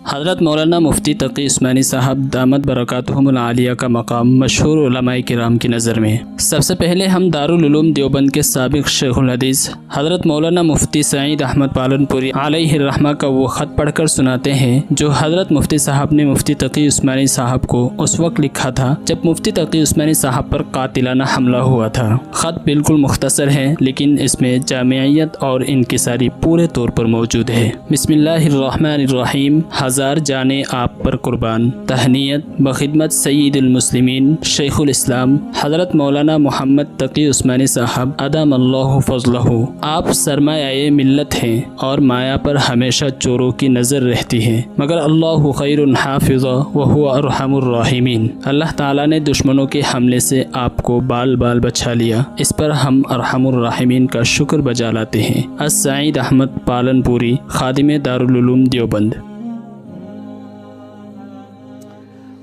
حضرت مولانا مفتی تقی عثمانی صاحب دامت برکاتہم العالیہ کا مقام مشہور علماء کرام کی نظر میں ہے۔ سب سے پہلے ہم دارالعلوم دیوبند کے سابق شیخ الحدیث حضرت مولانا مفتی سعید احمد پالن پوری علیہ الرحمہ کا وہ خط پڑھ کر سناتے ہیں جو حضرت مفتی صاحب نے مفتی تقی عثمانی صاحب کو اس وقت لکھا تھا جب مفتی تقی عثمانی صاحب پر قاتلانہ حملہ ہوا تھا۔ خط بالکل مختصر ہے لیکن اس میں جامعیت اور انکساری پورے طور پر موجود ہے۔ بسم اللہ الرحمن الرحیم۔ ہزار جانے آپ پر قربان، تہنیت بخدمت سید المسلمین شیخ الاسلام حضرت مولانا محمد تقی عثمانی صاحب ادام اللہ فضلہ۔ آپ سرمایہ ملت ہیں اور مایا پر ہمیشہ چوروں کی نظر رہتی ہے، مگر اللہ خیر حافظ وہو ارحم الراحمین۔ اللہ تعالیٰ نے دشمنوں کے حملے سے آپ کو بال بال بچا لیا، اس پر ہم ارحم الراحمین کا شکر بجا لاتے ہیں۔ السعید احمد پالن پوری، خادم دارالعلوم دیوبند۔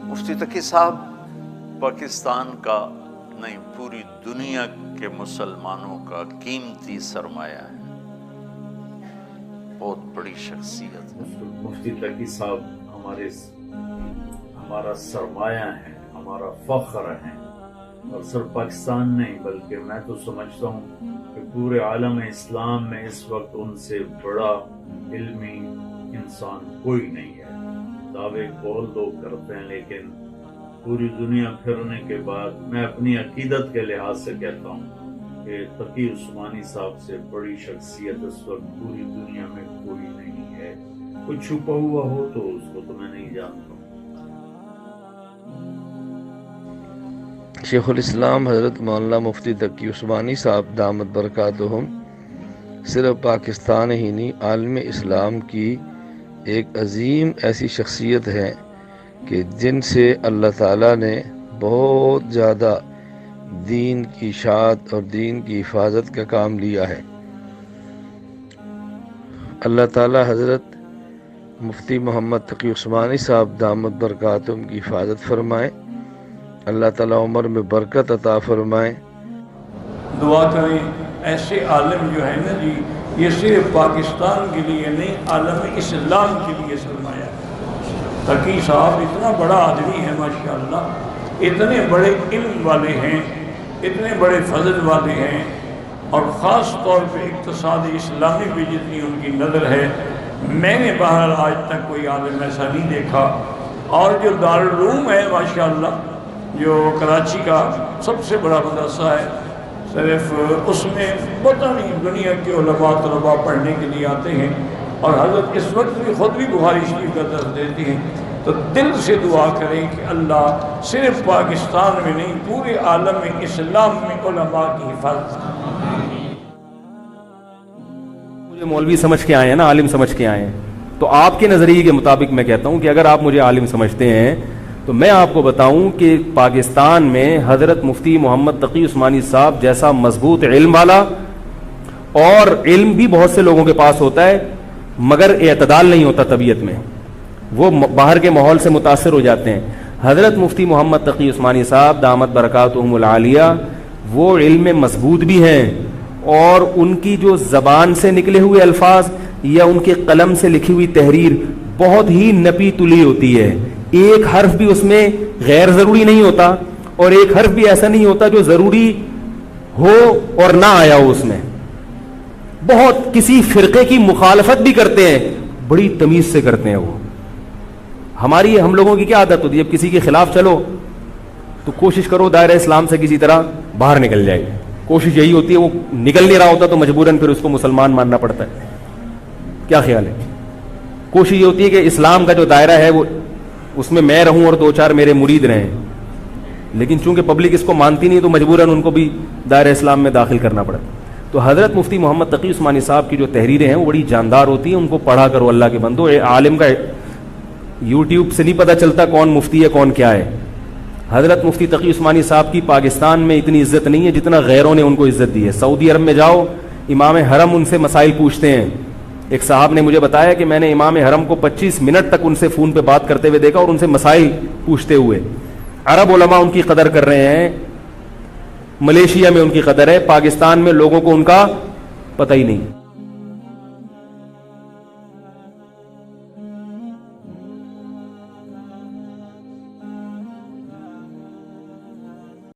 مفتی تقی صاحب پاکستان کا نہیں پوری دنیا کے مسلمانوں کا قیمتی سرمایہ ہے، بہت بڑی شخصیت ہے۔ مفتی تقی صاحب ہمارا سرمایہ ہے، ہمارا فخر ہے، اور صرف پاکستان نہیں بلکہ میں تو سمجھتا ہوں کہ پورے عالم اسلام میں اس وقت ان سے بڑا علمی انسان کوئی نہیں ہے۔ دعوے قول لوگ کرتے ہیں لیکن پوری دنیا پھرنے کے بعد میں اپنی عقیدت کے لحاظ سے کہتا ہوں کہ تقی عثمانی صاحب سے بڑی شخصیت اس وقت پوری دنیا میں کوئی نہیں ہے۔ کوئی چھپا ہوا ہو تو اس کو تو میں نہیں جانتا ہوں۔ شیخ الاسلام حضرت مولانا مفتی تقی عثمانی صاحب دامت برکاتہم صرف پاکستان ہی نہیں عالم اسلام کی ایک عظیم ایسی شخصیت ہے کہ جن سے اللہ تعالیٰ نے بہت زیادہ دین کی اشاعت اور دین کی حفاظت کا کام لیا ہے۔ اللہ تعالیٰ حضرت مفتی محمد تقی عثمانی صاحب دامت برکاتہم کی حفاظت فرمائے، اللہ تعالیٰ عمر میں برکت عطا فرمائے۔ دعا کریں ایسے عالم جو ہے نا جی، یہ صرف پاکستان کے لیے نہیں عالم اسلام کے لیے سرمایہ ہے۔ تقی صاحب اتنا بڑا آدمی ہے ماشاءاللہ، اتنے بڑے علم والے ہیں، اتنے بڑے فضل والے ہیں، اور خاص طور پہ اقتصاد اسلامی پہ جتنی ان کی نظر ہے، میں نے بہرحال آج تک کوئی عالم ایسا نہیں دیکھا۔ اور جو دارالعلوم ہے ماشاءاللہ جو کراچی کا سب سے بڑا مدرسہ ہے، صرف اس میں پتہ نہیں دنیا کے علماء طلباء پڑھنے کے لیے آتے ہیں، اور حضرت اس وقت بھی خود بھی بخاری شریف کا درس دیتی ہیں۔ تو دل سے دعا کریں کہ اللہ صرف پاکستان میں نہیں پورے عالم اسلام میں علماء کی حفاظت کرے۔ مجھے مولوی سمجھ کے آئے ہیں نا، عالم سمجھ کے آئے ہیں، تو آپ کے نظریے کے مطابق میں کہتا ہوں کہ اگر آپ مجھے عالم سمجھتے ہیں تو میں آپ کو بتاؤں کہ پاکستان میں حضرت مفتی محمد تقی عثمانی صاحب جیسا مضبوط علم والا، اور علم بھی بہت سے لوگوں کے پاس ہوتا ہے مگر اعتدال نہیں ہوتا طبیعت میں، وہ باہر کے ماحول سے متاثر ہو جاتے ہیں۔ حضرت مفتی محمد تقی عثمانی صاحب دامت برکاتہم العالیہ وہ علم میں مضبوط بھی ہیں، اور ان کی جو زبان سے نکلے ہوئے الفاظ یا ان کے قلم سے لکھی ہوئی تحریر بہت ہی نپی تلی ہوتی ہے۔ ایک حرف بھی اس میں غیر ضروری نہیں ہوتا، اور ایک حرف بھی ایسا نہیں ہوتا جو ضروری ہو اور نہ آیا ہو اس میں۔ بہت کسی فرقے کی مخالفت بھی کرتے ہیں، بڑی تمیز سے کرتے ہیں وہ۔ ہم لوگوں کی کیا عادت ہوتی ہے، جب کسی کے خلاف چلو تو کوشش کرو دائرہ اسلام سے کسی طرح باہر نکل جائے، کوشش یہی ہوتی ہے، وہ نکل نہیں رہا ہوتا تو مجبوراً پھر اس کو مسلمان ماننا پڑتا ہے۔ کیا خیال ہے؟ کوشش یہ ہوتی ہے کہ اسلام کا جو دائرہ ہے وہ اس میں رہوں اور دو چار میرے مرید رہیں، لیکن چونکہ پبلک اس کو مانتی نہیں تو مجبوراً ان کو بھی دائرہ اسلام میں داخل کرنا پڑتا ہے۔ تو حضرت مفتی محمد تقی عثمانی صاحب کی جو تحریریں ہیں وہ بڑی جاندار ہوتی ہیں، ان کو پڑھا کرو اللہ کے بندو۔ عالم کا یوٹیوب سے نہیں پتہ چلتا کون مفتی ہے کون کیا ہے۔ حضرت مفتی تقی عثمانی صاحب کی پاکستان میں اتنی عزت نہیں ہے جتنا غیروں نے ان کو عزت دی ہے۔ سعودی عرب میں جاؤ، امام حرم ان سے مسائل پوچھتے ہیں۔ ایک صاحب نے مجھے بتایا کہ میں نے امام حرم کو 25 منٹ تک ان سے فون پہ بات کرتے ہوئے دیکھا اور ان سے مسائل پوچھتے ہوئے۔ عرب علماء ان کی قدر کر رہے ہیں، ملیشیا میں ان کی قدر ہے، پاکستان میں لوگوں کو ان کا پتہ ہی نہیں۔